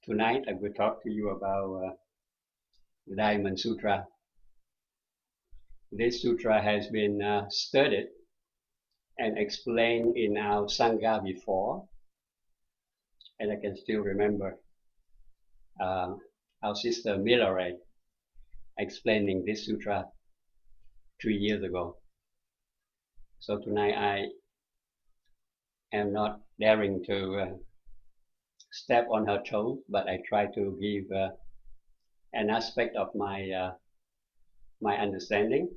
Tonight I will talk to you about the Diamond Sutra. This sutra has been studied and explained in our Sangha before, and I can still remember our sister Milare explaining this sutra 3 years ago. So tonight I am not daring to step on her toes, but I try to give an aspect of my understanding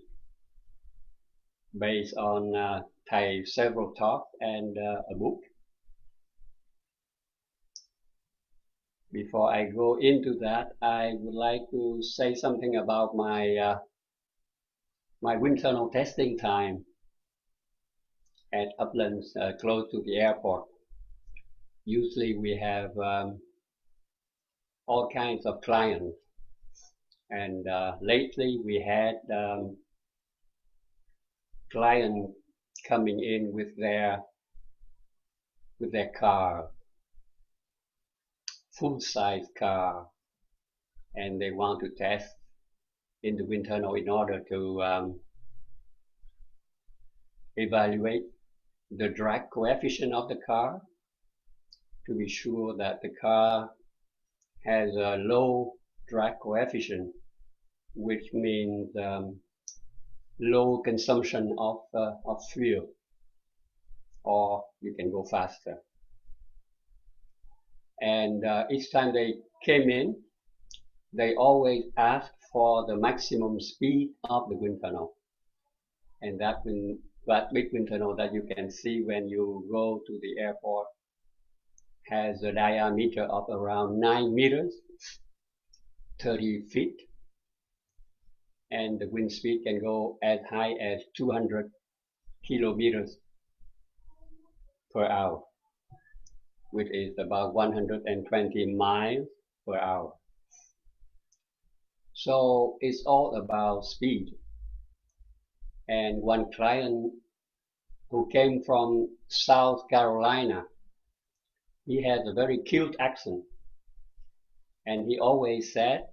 based on Thay's several talks and a book. Before I go into that, I would like to say something about my wind tunnel testing time at Uplands, close to the airport. Usually we have all kinds of clients, and lately we had clients coming in with their car, full-size car, and they want to test in the wind tunnel in order to evaluate the drag coefficient of the car, to be sure that the car has a low drag coefficient, which means low consumption of fuel, or you can go faster. And each time they came in, they always asked for the maximum speed of the wind tunnel. And that big wind tunnel that you can see when you go to the airport has a diameter of around 9 meters, 30 feet, and the wind speed can go as high as 200 kilometers per hour, which is about 120 miles per hour. So it's all about speed. And one client who came from South Carolina, he has a very cute accent, and he always said,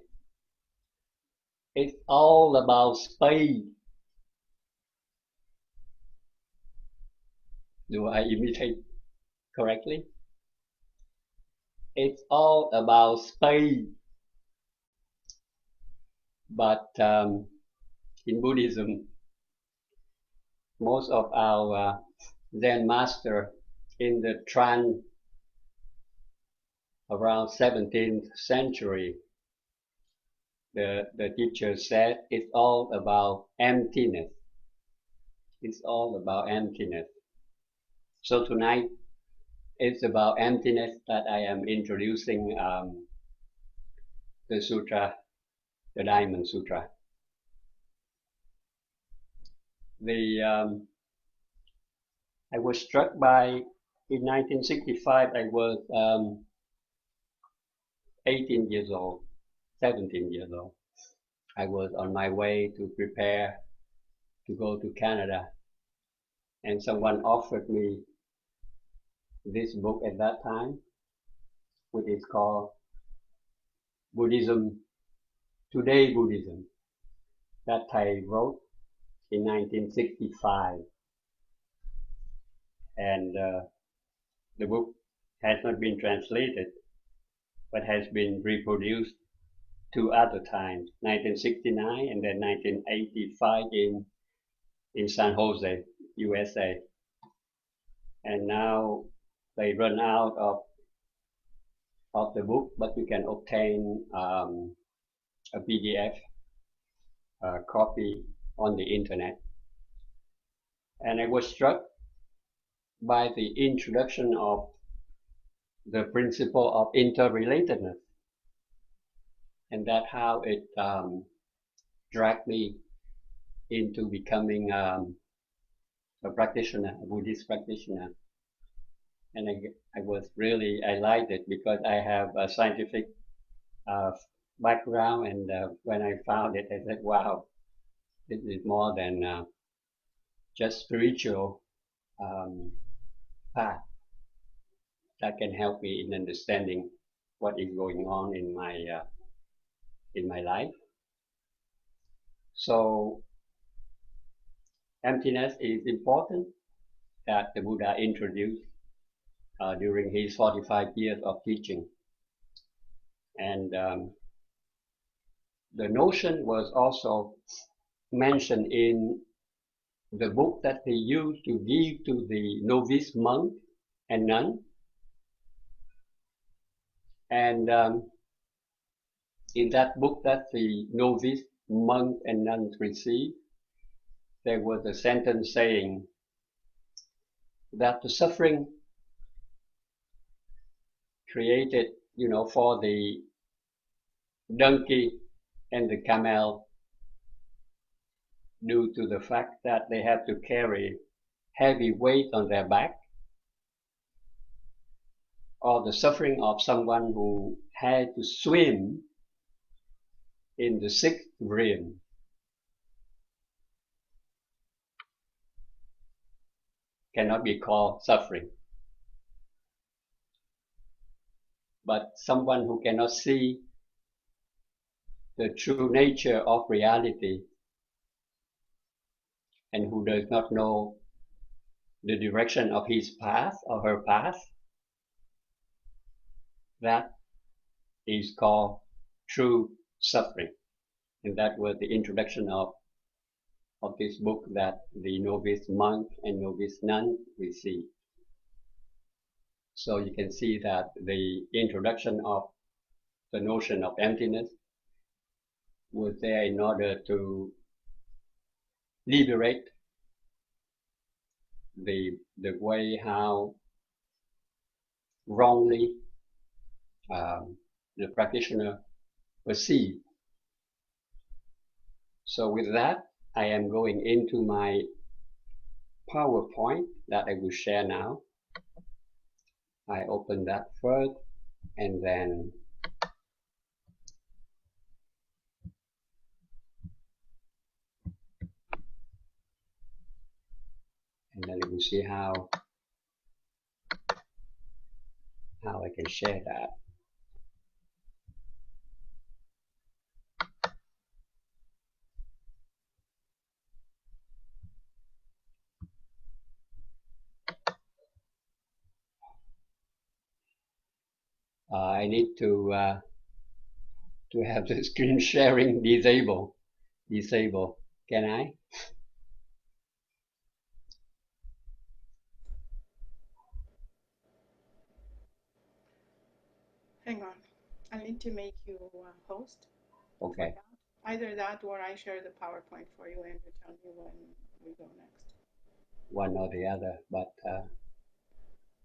"It's all about speed." Do I imitate correctly? It's all about speed. But in Buddhism, most of our Zen master in the trance around 17th century, the teacher said it's all about emptiness. It's all about emptiness. So tonight it's about emptiness that I am introducing the sutra, the Diamond Sutra. I was struck by, in 1965, I was 18 years old, 17 years old. I was on my way to prepare to go to Canada, and someone offered me this book at that time, which is called Buddhism, Today Buddhism, that Thầy wrote in 1965. And the book has not been translated, but has been reproduced 2 other times, 1969 and then 1985 in San Jose, USA. And now they run out of the book, but you can obtain a PDF copy on the internet. And I was struck by the introduction of the principle of interrelatedness, and that how it dragged me into becoming a practitioner, a Buddhist practitioner. And I liked it because I have a scientific background, and when I found it, I said, wow, this is more than just spiritual path that can help me in understanding what is going on in my life. So emptiness is important that the Buddha introduced during his 45 years of teaching. And the notion was also mentioned in the book that he used to give to the novice monk and nun. And in that book that the novice monk and nuns received, there was a sentence saying that the suffering created, for the donkey and the camel due to the fact that they have to carry heavy weight on their back, or the suffering of someone who had to swim in the sixth realm. Cannot be called suffering. But someone who cannot see the true nature of reality and who does not know the direction of his path or her path, that is called true suffering. And that was the introduction of this book that the novice monk and novice nun received. So you can see that the introduction of the notion of emptiness was there in order to liberate the way how wrongly the practitioner perceived. So with that, I am going into my PowerPoint that I will share now. I open that first and then we will see how I can share that. I need to have the screen sharing disabled. Can I? Hang on. I need to make you host. Okay. Either that or I share the PowerPoint for you and you tell me when we go next. One or the other, but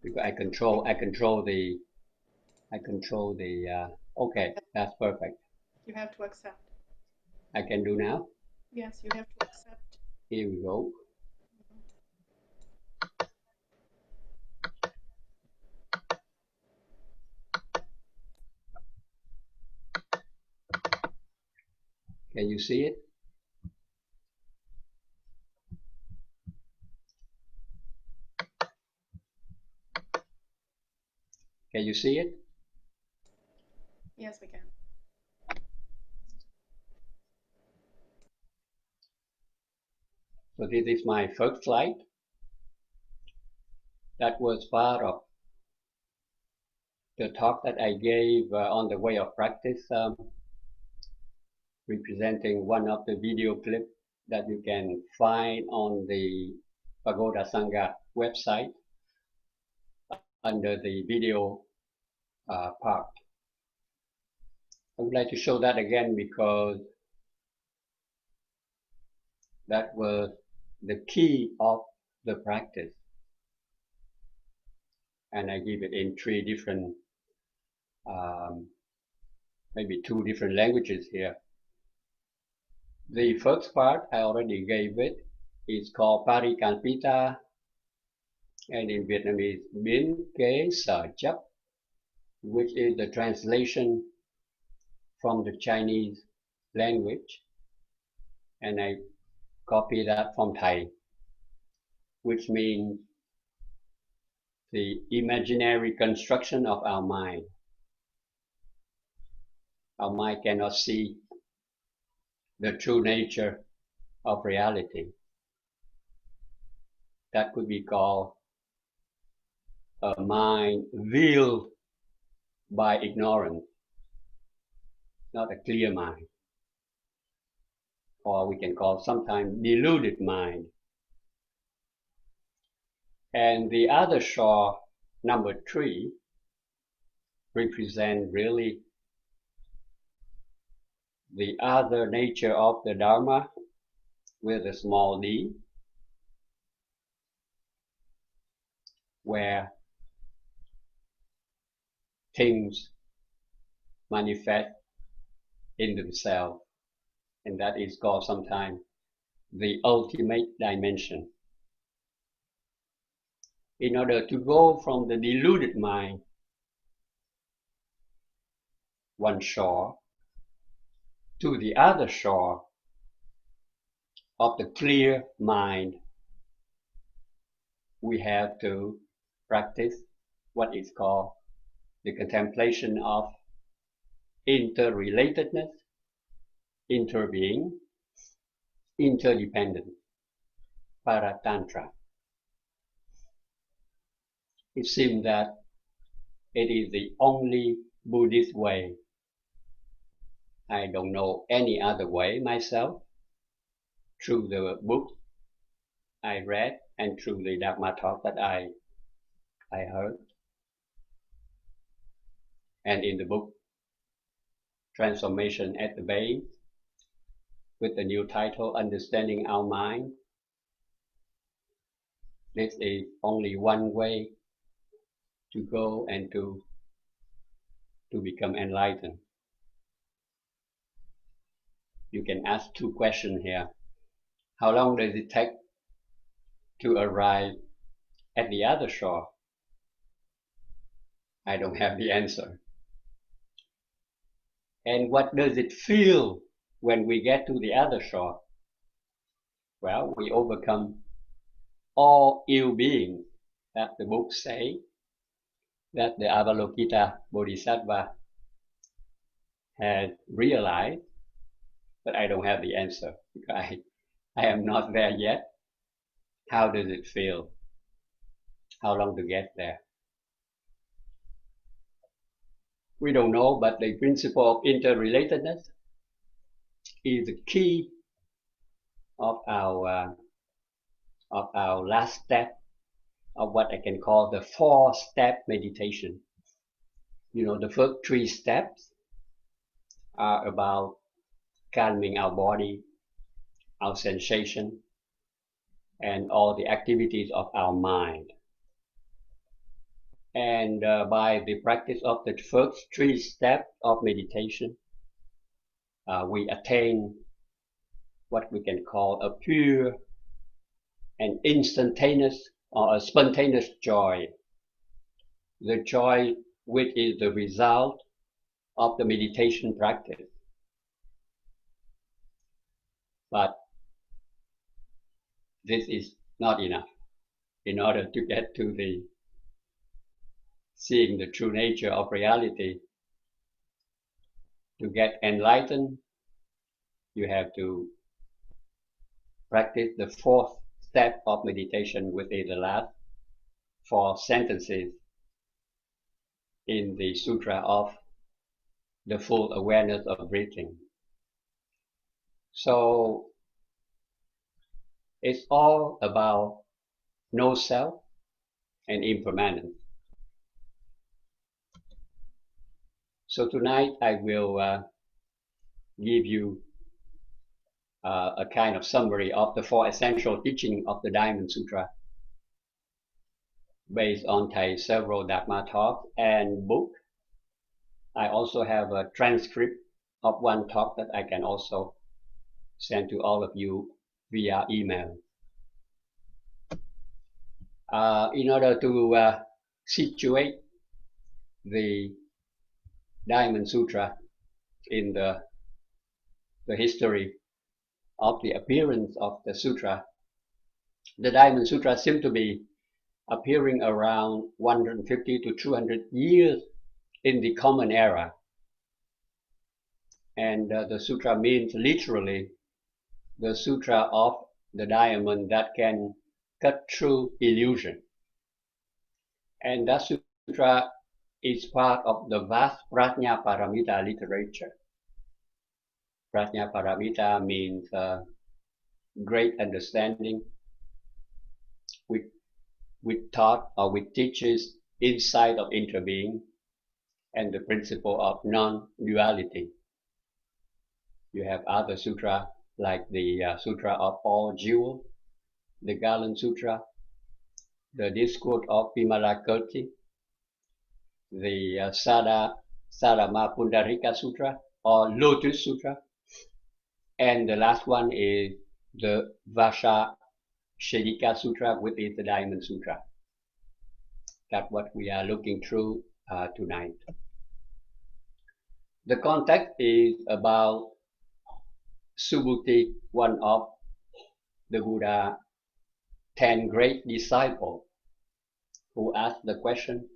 because I control the okay, that's perfect. You have to accept. I can do now? Yes, you have to accept. Here we go. Can you see it? Can you see it? Yes, we can. So this is my first slide. That was part of the talk that I gave on the way of practice, representing one of the video clips that you can find on the Pagoda Sangha website under the video part. I would like to show that again because that was the key of the practice. And I give it in three different, maybe two different languages here. The first part I already gave it. It's called Parikalpita, and in Vietnamese, Biến Kế Sở Chấp, which is the translation from the Chinese language. And I copy that from Thai, which means the imaginary construction of our mind. our mind cannot see the true nature of reality. That could be called a mind veiled by ignorance, not a clear mind, or we can call sometimes deluded mind. And the other shore, number 3, represent really the other nature of the Dharma with a small d, where things manifest in themselves, and that is called sometimes the ultimate dimension. In order to go from the deluded mind, one shore, to the other shore of the clear mind, we have to practice what is called the contemplation of interrelatedness, interbeing, interdependent, paratantra. It seems that it is the only Buddhist way. I don't know any other way myself, through the book I read and through the Dharma talk that I heard. And in the book Transformation at the Base, with the new title Understanding Our Mind, this is only one way to go and to become enlightened. You can ask 2 questions here. How long does it take to arrive at the other shore? I don't have the answer. And what does it feel when we get to the other shore? Well, we overcome all ill beings that the books say that the Avalokita Bodhisattva has realized, but I don't have the answer because I am not there yet. How does it feel? How long to get there? We don't know, but the principle of interrelatedness is the key of our last step of what I can call the 4-step meditation. You know, the first 3 steps are about calming our body, our sensation, and all the activities of our mind. And by the practice of the first 3 steps of meditation, we attain what we can call a pure and instantaneous or a spontaneous joy. The joy which is the result of the meditation practice. But this is not enough. In order to get to the seeing the true nature of reality, to get enlightened, you have to practice the 4th step of meditation, which is the last 4 sentences in the Sutra of the full awareness of breathing. So it's all about no self and impermanence. So tonight I will give you a kind of summary of the 4 essential teachings of the Diamond Sutra, based on Thay's several Dharma talks and book. I also have a transcript of one talk that I can also send to all of you via email. In order to situate the Diamond Sutra in the history of the appearance of the sutra, the Diamond Sutra seems to be appearing around 150 to 200 years in the Common Era. And the sutra means literally the sutra of the diamond that can cut through illusion. And that sutra is part of the vast Prajna Paramita literature. Prajna Paramita means great understanding, which, taught or which teaches insight of interbeing and the principle of non-duality. You have other sutra like the Sutra of All Jewel, the Garland Sutra, the Discourse of Vimalakirti, the Sarama Pundarika Sutra or Lotus Sutra, and the last one is the Vasha Shedika Sutra, which is the Diamond Sutra. That's what we are looking through tonight. The context is about Subhuti, one of the Buddha's 10 great disciples, who asked the question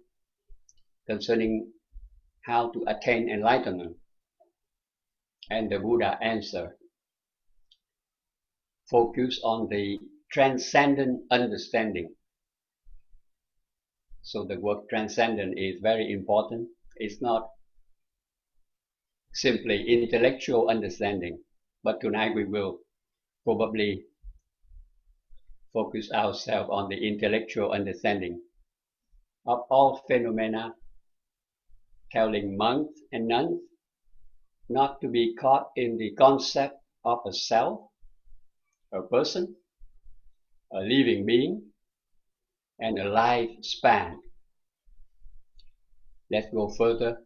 concerning how to attain enlightenment. And the Buddha answered, focus on the transcendent understanding. So the word transcendent is very important. It's not simply intellectual understanding, but tonight we will probably focus ourselves on the intellectual understanding of all phenomena, telling monks and nuns not to be caught in the concept of a self, a person, a living being, and a lifespan. Let's go further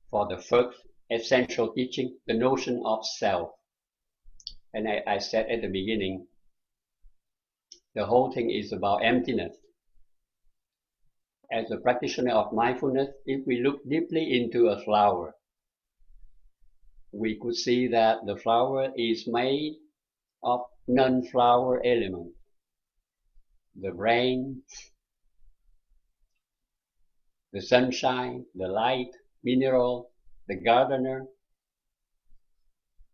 for the first essential teaching, the notion of self. And I said at the beginning, the whole thing is about emptiness. As a practitioner of mindfulness, if we look deeply into a flower, we could see that the flower is made of non-flower elements. The rain, the sunshine, the light, mineral, the gardener.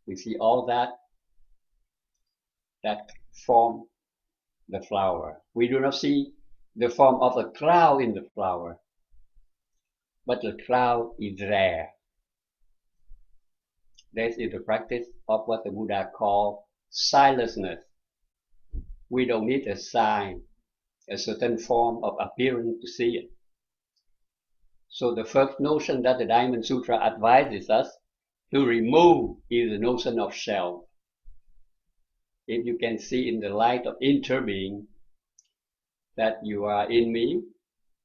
We see all that form the flower. We do not see the form of a cloud in the flower, but the cloud is there. This is the practice of what the Buddha called sightlessness. We don't need a sign, a certain form of appearance to see it. So the first notion that the Diamond Sutra advises us to remove is the notion of self. If you can see in the light of interbeing that you are in me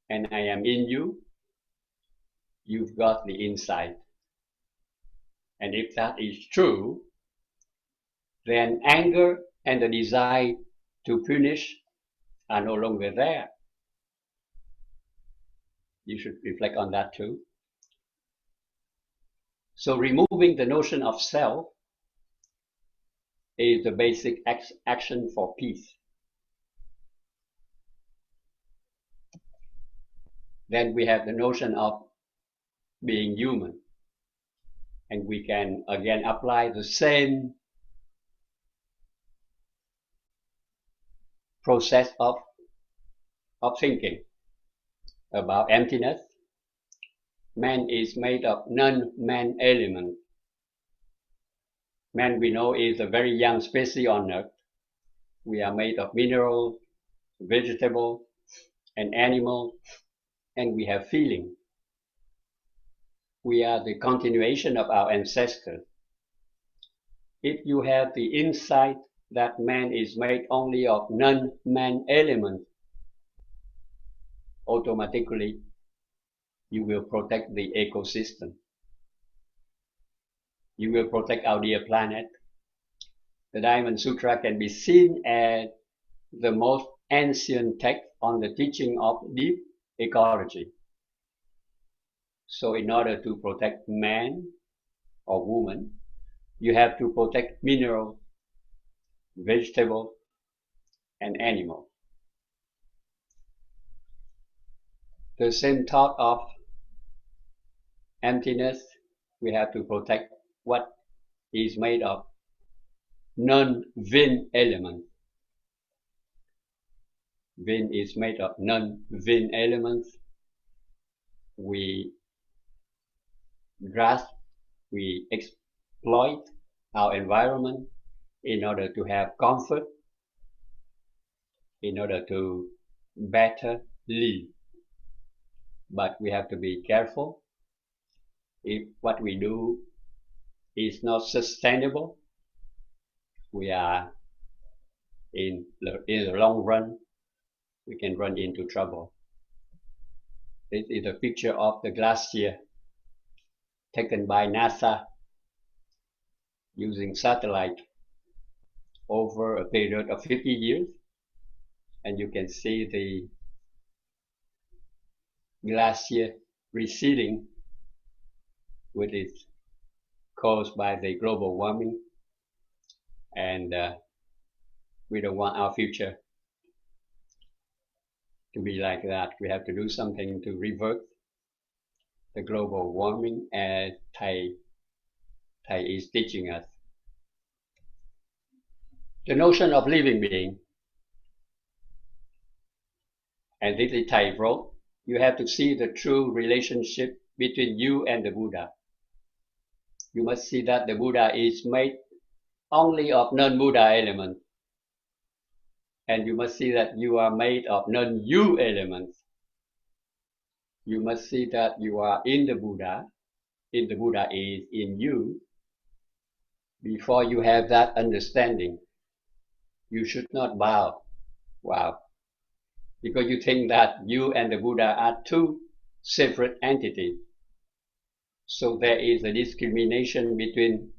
and I am in you, you've got the insight. And if that is true, then anger and the desire to punish are no longer there. You should reflect on that too. So removing the notion of self is the basic action for peace. Then we have the notion of being human. And we can again apply the same process of thinking about emptiness. Man is made of non-man elements. Man, we know, is a very young species on earth. We are made of minerals, vegetables, and animals, and we have feeling. We are the continuation of our ancestors. If you have the insight that man is made only of non-man elements, automatically you will protect the ecosystem. You will protect our dear planet. The Diamond Sutra can be seen as the most ancient text on the teaching of deep ecology. So in order to protect man or woman, you have to protect minerals, vegetables, and animals. The same thought of emptiness, we have to protect what is made of non-Vin elements. Vin is made of non-Vin elements. We grasp, we exploit our environment in order to have comfort, in order to better live. But we have to be careful. If what we do is not sustainable, we are in the long run, we can run into trouble. This is a picture of the glacier taken by NASA using satellite over a period of 50 years, and you can see the glacier receding, which is caused by the global warming, and we don't want our future to be like that. We have to do something to revert the global warming, as Thầy is teaching us. The notion of living being, and this is Thầy wrote, you have to see the true relationship between you and the Buddha. You must see that the Buddha is made only of non-Buddha elements. And you must see that you are made of non-you elements. You must see that you are in the Buddha is in you. Before you have that understanding, you should not bow. Wow. Because you think that you and the Buddha are two separate entities. So there is a discrimination between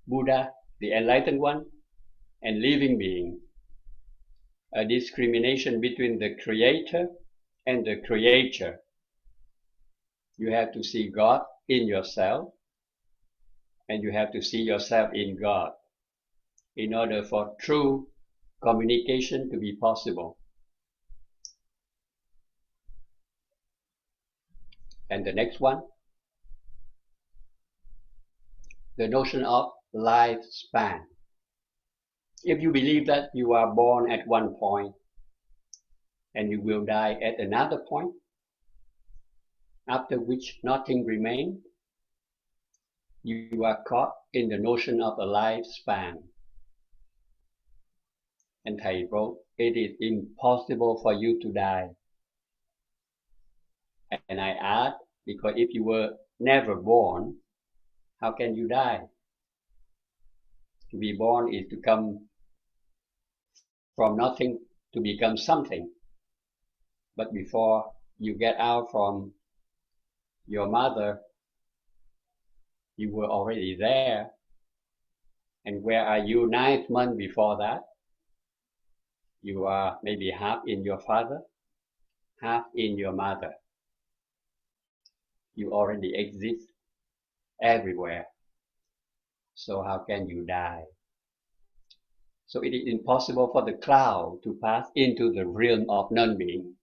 Buddha, the enlightened one, and living being. A discrimination between the creator and the creature. You have to see God in yourself, and you have to see yourself in God in order for true communication to be possible. And the next one, the notion of lifespan. If you believe that you are born at one point and you will die at another point, after which nothing remains, you are caught in the notion of a lifespan. And Thầy wrote, it is impossible for you to die. And I add, because if you were never born, how can you die? To be born is to come from nothing to become something. But before you get out from your mother, you were already there. And where are you 9th month before that? You are maybe half in your father, half in your mother. You already exist everywhere. So how can you die? So it is impossible for the cloud to pass into the realm of non-being.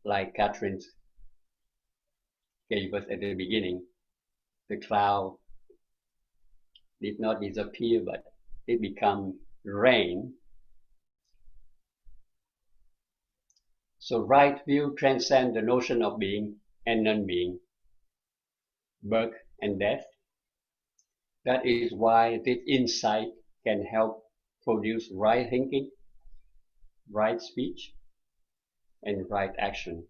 Like Catherine gave us at the beginning, the cloud did not disappear, but it became rain. So right view transcends the notion of being and non-being, birth and death. That is why this insight can help produce right thinking, right speech, and right action.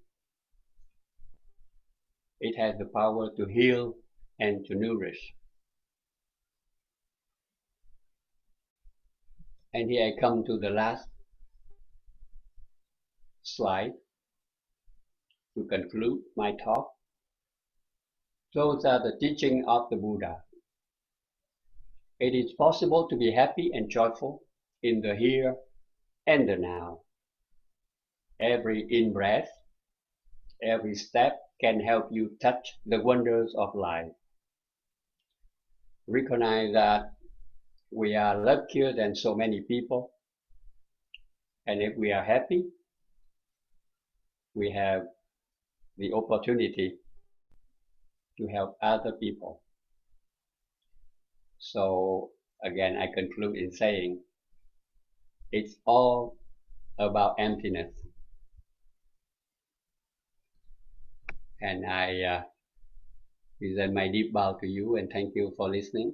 It has the power to heal and to nourish. And here I come to the last slide to conclude my talk. Those are the teachings of the Buddha. It is possible to be happy and joyful in the here and the now. Every in-breath, every step can help you touch the wonders of life. Recognize that we are luckier than so many people, and if we are happy, we have the opportunity to help other people. So again, I conclude in saying it's all about emptiness. And I present my deep bow to you and thank you for listening.